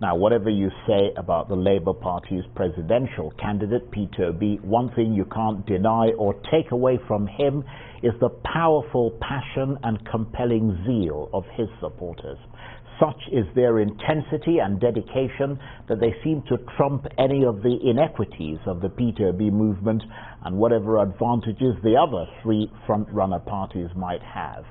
Now, whatever you say about the Labour Party's presidential candidate, Peter Obi, one thing you can't deny or take away from him is the powerful passion and compelling zeal of his supporters. Such is their intensity and dedication that they seem to trump any of the inequities of the Peter Obi movement and whatever advantages the other three front-runner parties might have.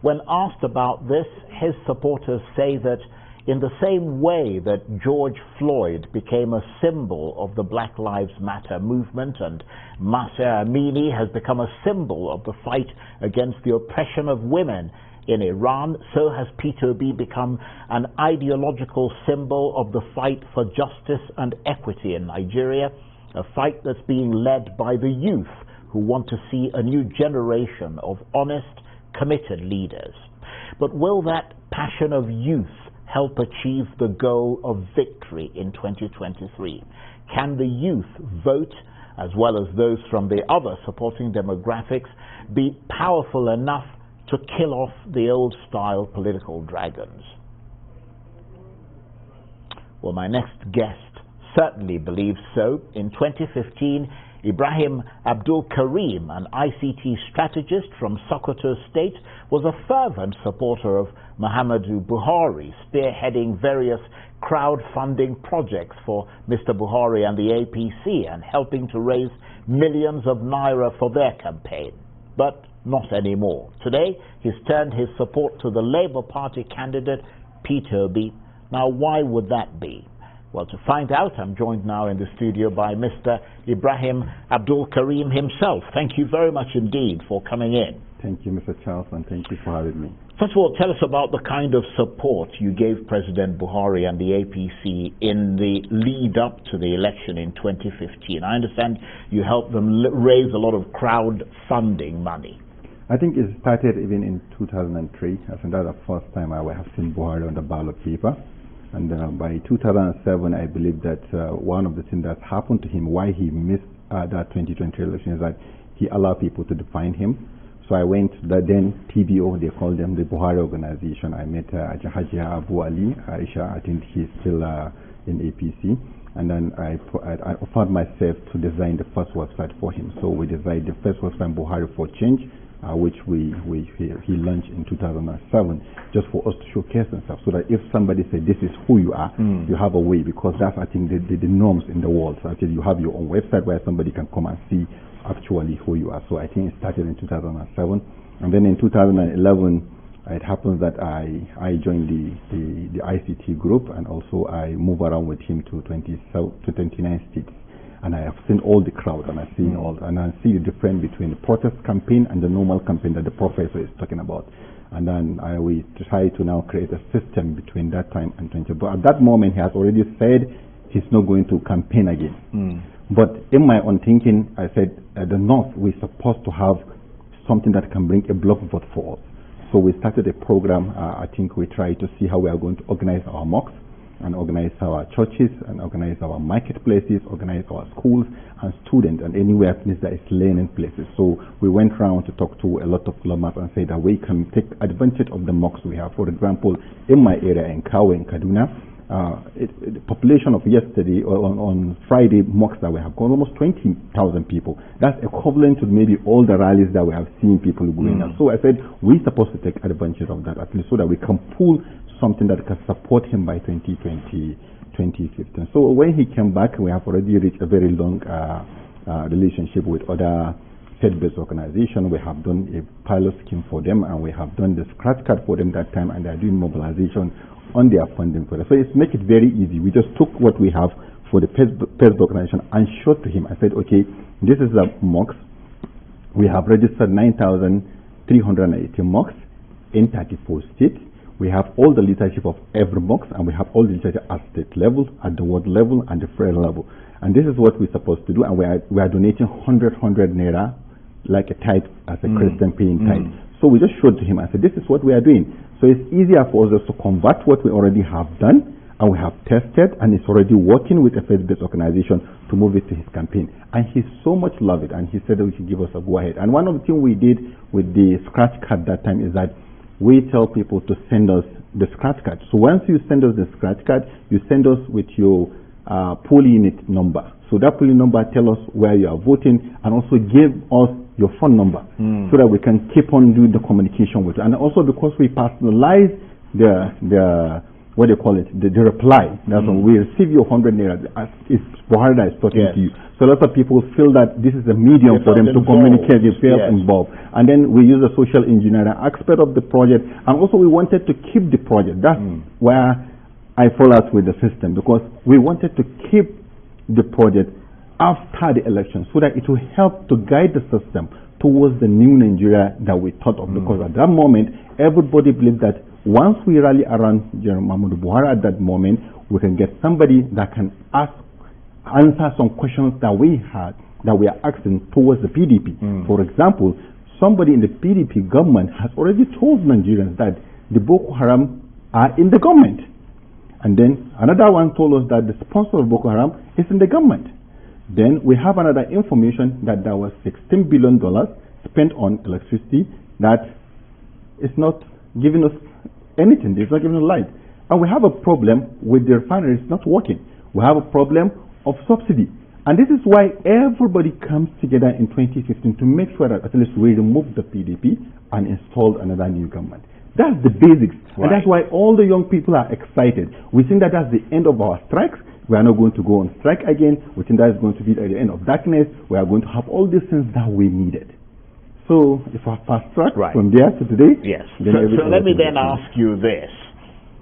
When asked about this, his supporters say that in the same way that George Floyd became a symbol of the Black Lives Matter movement and Mahsa Amini has become a symbol of the fight against the oppression of women in Iran, so has Peter Obi become an ideological symbol of the fight for justice and equity in Nigeria, a fight that's being led by the youth who want to see a new generation of honest, committed leaders. But will that passion of youth help achieve the goal of victory in 2023? Can the youth vote, as well as those from the other supporting demographics, be powerful enough to kill off the old-style political dragons? Well, my next guest certainly believes so. In 2015, Ibrahim Abdul Karim, an ICT strategist from Sokoto State, was a fervent supporter of Muhammadu Buhari, spearheading various crowdfunding projects for Mr. Buhari and the APC and helping to raise millions of naira for their campaign. But not anymore. Today, he's turned his support to the Labour Party candidate, Peter Obi. Now, why would that be? Well, to find out, I'm joined now in the studio by Mr. Ibrahim Abdul Karim himself. Thank you very much indeed for coming in. Thank you, Mr. Charles, and thank you for having me. First of all, tell us about the kind of support you gave President Buhari and the APC in the lead up to the election in 2015. I understand you helped them raise a lot of crowdfunding money. I think it started even in 2003. I think that's the first time I have seen Buhari on the ballot paper. And by 2007, I believe that one of the things that happened to him, why he missed that 2020 election, is that he allowed people to define him. So I went to the then TBO, they called them the Buhari organization. I met Hajia Abu Ali, Aisha, I think he's still in APC. And then I found myself to design the first website for him. So we designed the first website, Buhari for Change, which he launched in 2007, just for us to showcase and stuff, so that if somebody said this is who you are, you have a way, because that's, I think, the norms in the world. So actually you have your own website where somebody can come and see actually who you are. So I think it started in 2007, and then in 2011 it happens that I joined the ICT group, and also I move around with him to 29 states. And I have seen all the crowd, and I see the difference between the protest campaign and the normal campaign that the professor is talking about. And then we try to now create a system between that time and 20. But at that moment, he has already said he's not going to campaign again. But in my own thinking, I said, at the North, we're supposed to have something that can bring a block vote for us. So we started a program. I think we try to see how we are going to organize our mocks, and organize our churches, and organize our marketplaces, organize our schools and students, and anywhere that is learning places. So we went around to talk to a lot of lamas and say that we can take advantage of the mosques we have. For example, in my area, in Kawe, in Kaduna, the population of yesterday, on Friday, mosques that we have got almost 20,000 people. That's equivalent to maybe all the rallies that we have seen people going on. So I said, we're supposed to take advantage of that, at least so that we can pull something that can support him by 2015. So when he came back, we have already reached a very long relationship with other faith-based organizations. We have done a pilot scheme for them, and we have done the scratch card for them that time, and they're doing mobilization on their funding for them. So it's make it very easy. We just took what we have for the faith-based organization and showed to him. I said, okay, this is the mocks. We have registered 9,380 mocks in 34 states. We have all the leadership of every box, and we have all the leadership at state level, at the world level, and the federal level. And this is what we're supposed to do, and we are donating 100 naira, like a tithe, as a Christian paying tithe. So we just showed to him, I said, this is what we are doing. So it's easier for us to convert what we already have done, and we have tested, and it's already working with a faith-based organization to move it to his campaign. And he so much loved it, and he said that we should give us a go ahead. And one of the things we did with the scratch card that time is that we tell people to send us the scratch card. So once you send us the scratch card, you send us with your poll unit number. So that poll unit number tells us where you are voting, and also give us your phone number so that we can keep on doing the communication with you. And also because we personalize the what do you call it, the reply. That's when we receive your 100 naira, it's Buhari that is talking to you. So a lot of people feel that this is a medium for them to communicate, they feel involved. And then we use the social engineering aspect of the project, and also we wanted to keep the project. That's where I fall out with the system, because we wanted to keep the project after the election so that it will help to guide the system towards the new Nigeria that we thought of. Because at that moment, everybody believed that once we rally around General Muhammadu Buhari at that moment, we can get somebody that can answer some questions that we had, that we are asking towards the PDP. For example, somebody in the PDP government has already told Nigerians that the Boko Haram are in the government. And then another one told us that the sponsor of Boko Haram is in the government. Then we have another information that there was $16 billion spent on electricity that is not giving us anything. It's not giving us light. And we have a problem with the refineries not working. We have a problem of subsidy. And this is why everybody comes together in 2015 to make sure that at least we remove the PDP and install another new government. That's the basics. And that's why all the young people are excited. We think that that's the end of our strikes. We are not going to go on strike again. We think that is going to be at the end of darkness. We are going to have all these things that we needed. So if I fast track from there to today. Yes. So let me then ask you this.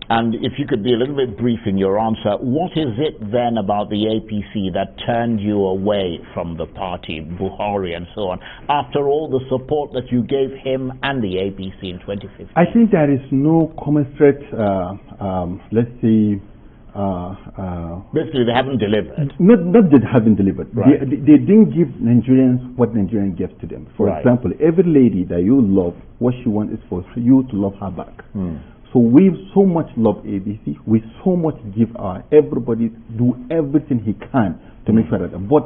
And if you could be a little bit brief in your answer, what is it then about the APC that turned you away from the party, Buhari and so on, after all the support that you gave him and the APC in 2015? I think there is no commensurate, let's say... basically, they haven't delivered. Not that they haven't delivered. They didn't give Nigerians what Nigerians gave to them. For example, every lady that you love, what she wants is for you to love her back. So we so much love ABC. We so much give everybody do everything he can to make sure that. But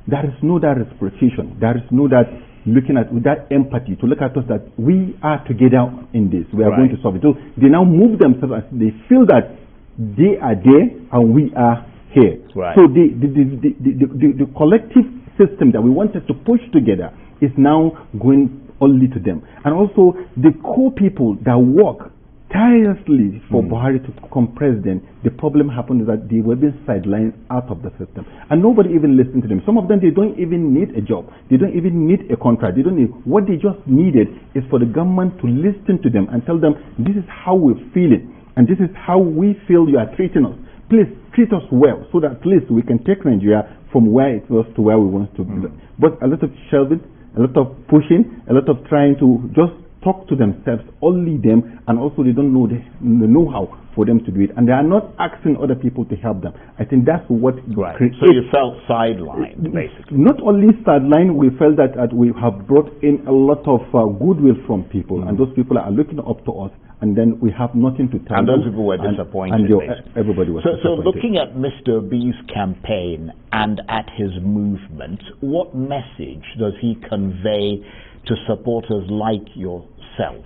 there is no that reciprocation. There is no that looking at with that empathy to look at us that we are together in this. We are going to solve it. So they now move themselves and they feel that they are there and we are here. So the collective system that we wanted to push together is now going only to them. And also the core people that work tirelessly for Buhari to become president, the problem happened is that they were being sidelined out of the system. And nobody even listened to them. Some of them, they don't even need a job. They don't even need a contract. They don't need, what they just needed is for the government to listen to them and tell them, this is how we're feeling. And this is how we feel you are treating us. Please treat us well so that at least we can take Nigeria from where it was to where we want to be. But a lot of shelving, a lot of pushing, a lot of trying to just talk to themselves, only them, and also they don't know the know-how for them to do it. And they are not asking other people to help them. I think that's what creates. So you felt sidelined, basically. Not only sidelined, we felt that we have brought in a lot of goodwill from people, and those people are looking up to us. And then we have nothing to tell. And those people were disappointed. Everybody was disappointed. So looking at Mr. B's campaign and at his movement, what message does he convey to supporters like yourself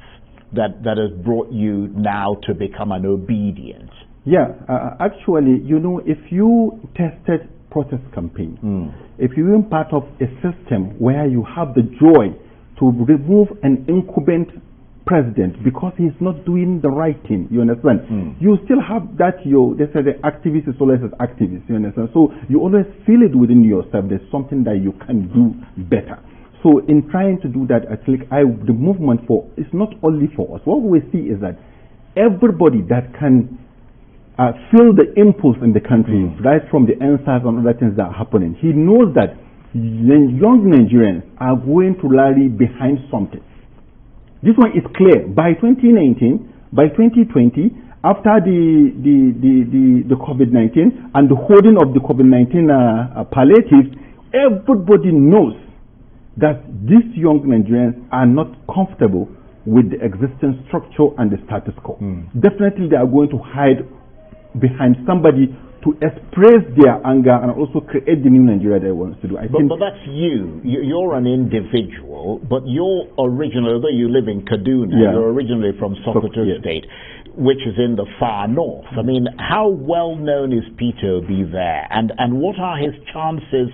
that has brought you now to become an obedient? Yeah, actually, you know, if you tested protest campaign, if you're part of a system where you have the joy to remove an incumbent president because he's not doing the right thing, you understand? You still have that, they say the activist is always an activist, you understand? So you always feel it within yourself, there's something that you can do better. So in trying to do that, I think the movement it's not only for us. What we see is that everybody that can feel the impulse in the country, right from the answers and other things that are happening, he knows that young Nigerians are going to rally behind something. This one is clear. By 2019, by 2020, after the COVID-19 and the holding of the COVID-19 palliatives, everybody knows that these young Nigerians are not comfortable with the existing structure and the status quo. Definitely they are going to hide behind somebody to express their anger and also create the new Nigeria they want to do. But that's you. You're an individual, but you're originally, although you live in Kaduna, you're originally from Sokoto State, which is in the far north. I mean, how well known is Peter Obi there, and what are his chances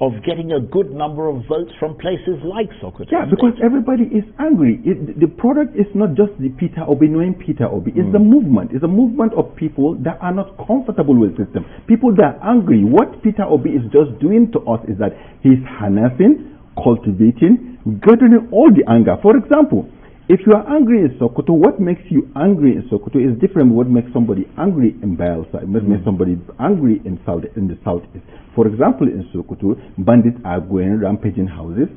of getting a good number of votes from places like Sokoto? Yeah, because everybody is angry. The product is not just the Peter Obi, knowing Peter Obi. It's the movement. It's a movement of people that are not comfortable with the system. People that are angry. What Peter Obi is just doing to us is that he's harnessing, cultivating, gathering all the anger. For example, if you are angry in Sokoto, what makes you angry in Sokoto is different from what makes somebody angry in Bayelsa. It makes somebody angry in the southeast. For example, in Sokoto, bandits are going rampaging houses,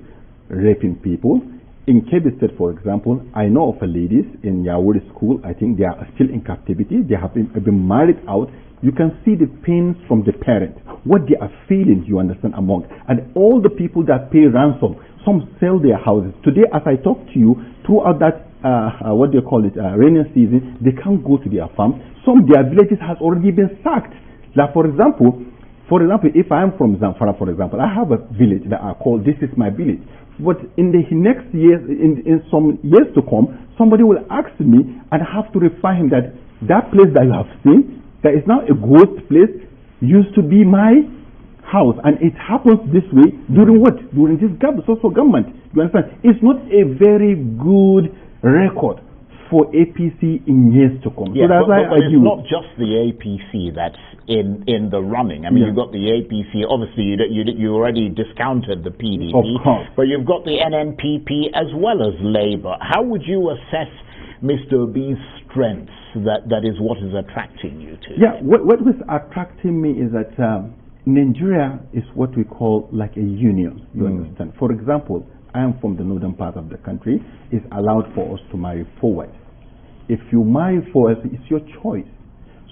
raping people. In Kebbi State, for example, I know of a ladies in Yawuri school. I think they are still in captivity. They have been married out. You can see the pains from the parents, what they are feeling, you understand, among. And all the people that pay ransom, some sell their houses. Today, as I talk to you, throughout that, what they call it, rainy season, they can't go to their farm. Some of their villages has already been sacked. Like, for example, if I am from Zamfara, for example, I have a village that I call This Is My Village. But in the next years, in some years to come, somebody will ask me, and I have to refer him that place that you have seen, that is now a ghost place, used to be my house. And it happens this way during what? During this social government. You understand? It's not a very good record for APC in years to come. Yeah, so but it's not just the APC that's in the running. I mean, you've got the APC. Obviously, you already discounted the PDP, of course, but you've got the NNPP as well as Labour. How would you assess Mr. Obi's strengths? That is what is attracting you to him? What was attracting me is that Nigeria is what we call like a union. You understand? For example, I am from the northern part of the country. It's allowed for us to marry forward. If you marry forward, it's your choice.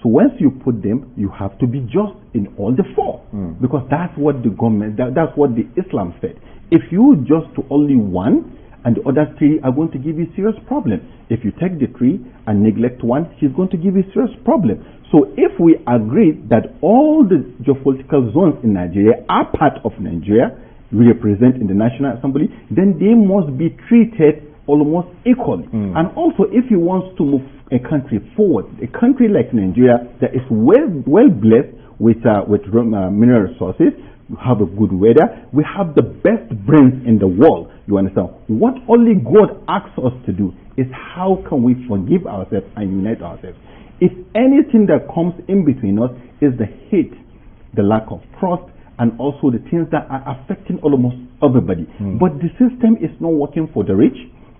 So once you put them, you have to be just in all the four, because that's what the government, that's what the Islam said. If you just to only one, and the other three are going to give you serious problem. If you take the three and neglect one, she's going to give you serious problem. So if we agree that all the geopolitical zones in Nigeria are part of Nigeria, we represent in the National Assembly, then they must be treated almost equally. And also, if you want to move a country forward, a country like Nigeria that is well blessed with mineral resources, we have a good weather, we have the best brains in the world. You understand? What only God asks us to do is how can we forgive ourselves and unite ourselves. If anything that comes in between us is the hate, the lack of trust, and also the things that are affecting almost everybody. But the system is not working for the rich.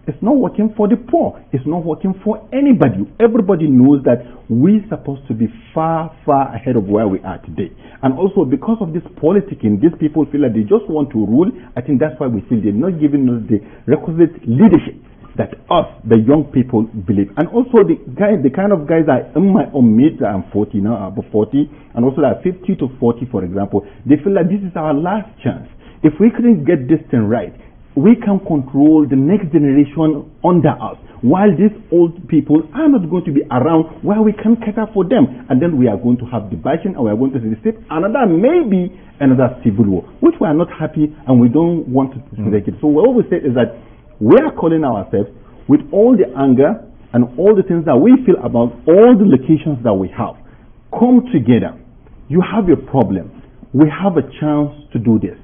It's not working for the poor. It's not working for anybody. Everybody knows that we're supposed to be far, far ahead of where we are today. And also because of this politicking, these people feel like they just want to rule. I think that's why we feel they're not giving us the requisite leadership that us, the young people, believe. And also the kind of guys that are in my own mid, I'm 40 now, above 40, and also that 50 to 40, for example, they feel like this is our last chance. If we couldn't get this thing right, we can control the next generation under us, while these old people are not going to be around where we can cater for them. And then we are going to have division, and we are going to receive maybe another civil war, which we are not happy and we don't want to take it. So what we say is that we are calling ourselves with all the anger and all the things that we feel about all the locations that we have. Come together. You have a problem. We have a chance to do this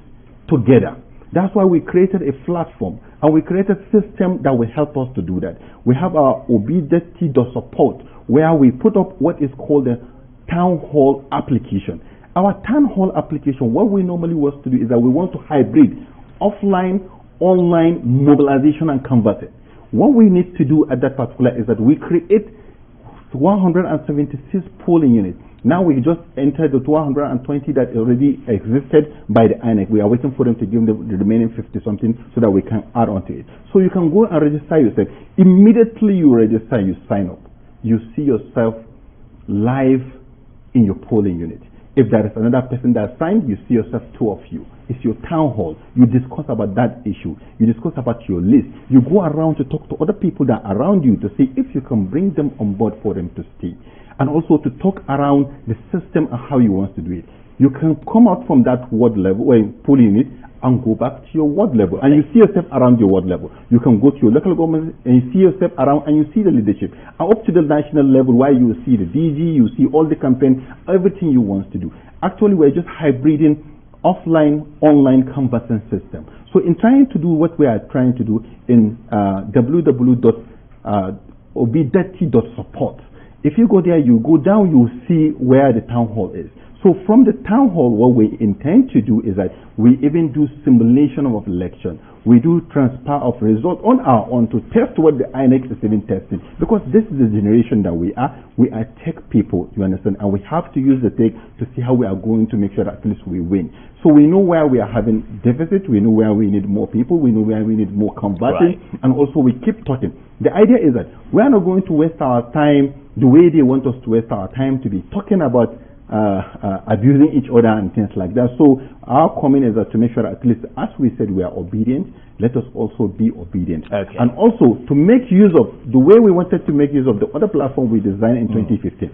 together. That's why we created a platform and we created a system that will help us to do that. We have our obideti.support, where we put up what is called a town hall application. Our town hall application, what we normally want to do is that we want to hybrid offline, online mobilization and canvassing. What we need to do at that particular is that we create 176 polling units. Now we just entered the 220 that already existed by the INEC. We are waiting for them to give them the remaining 50 something so that we can add on to it. So you can go and register yourself. Immediately you register, you sign up. You see yourself live in your polling unit. If there is another person that signed, you see yourself, two of you. is your town hall. You discuss about that issue. You discuss about your list. You go around to talk to other people that are around you to see if you can bring them on board for them to stay. And also to talk around the system and how you want to do it. You can come out from that ward level, or pool unit, and go back to your ward level, and you see yourself around your ward level. You can go to your local government and you see yourself around, and you see the leadership. And up to the national level, where you see the DG, you see all the campaign, everything you want to do. Actually, we're just hybriding offline, online canvassing system. So in trying to do what we are trying to do in www.obidati.support, if you go there, you go down, you see where the town hall is. So from the town hall, what we intend to do is that we even do simulation of election. We do transfer of results on our own to test what the INEC is even testing. Because this is the generation that we are. We are tech people, you understand, and we have to use the tech to see how we are going to make sure that at least we win. So we know where we are having deficit, we know where we need more people, we know where we need more combating, and also we keep talking. The idea is that we are not going to waste our time the way they want us to waste our time to be talking about abusing each other and things like that. So our comment is that to make sure that at least, as we said, we are obedient, let us also be obedient. Okay. And also to make use of the way we wanted to make use of the other platform we designed in 2015.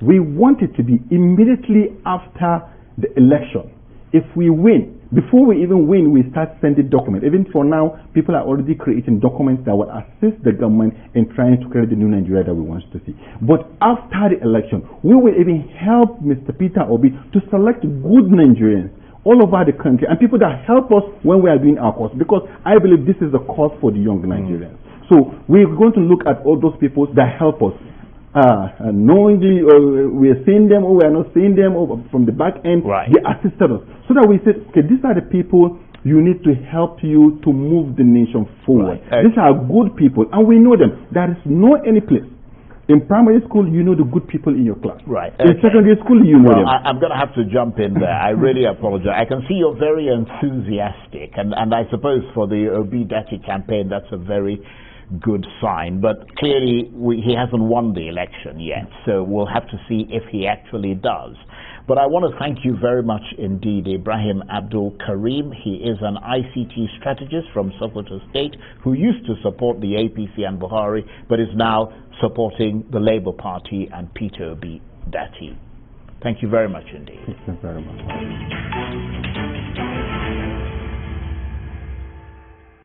We want it to be immediately after the election. If we win, before we even win, we start sending documents. Even for now, people are already creating documents that will assist the government in trying to create the new Nigeria that we want to see. But after the election, we will even help Mr. Peter Obi to select good Nigerians all over the country, and people that help us when we are doing our cause, because I believe this is a cause for the young Nigerians. So we're going to look at all those people that help us. Knowingly, we are seeing them or we are not seeing them, or from the back end, they assisted us. So that we said, okay, these are the people you need to help you to move the nation forward. These are good people, and we know them. There is no any place. In primary school, you know the good people in your class. In secondary school, you know them. I'm going to have to jump in there. I really apologize. I can see you're very enthusiastic, and I suppose for the Obidati campaign, that's a very good sign, but clearly he hasn't won the election yet, so we'll have to see if he actually does. But I want to thank you very much indeed, Ibrahim Abdul Karim. He is an ICT strategist from Sokoto State who used to support the APC and Buhari, but is now supporting the Labour Party and Peter Obidati. Thank you very much indeed. Thank you very much.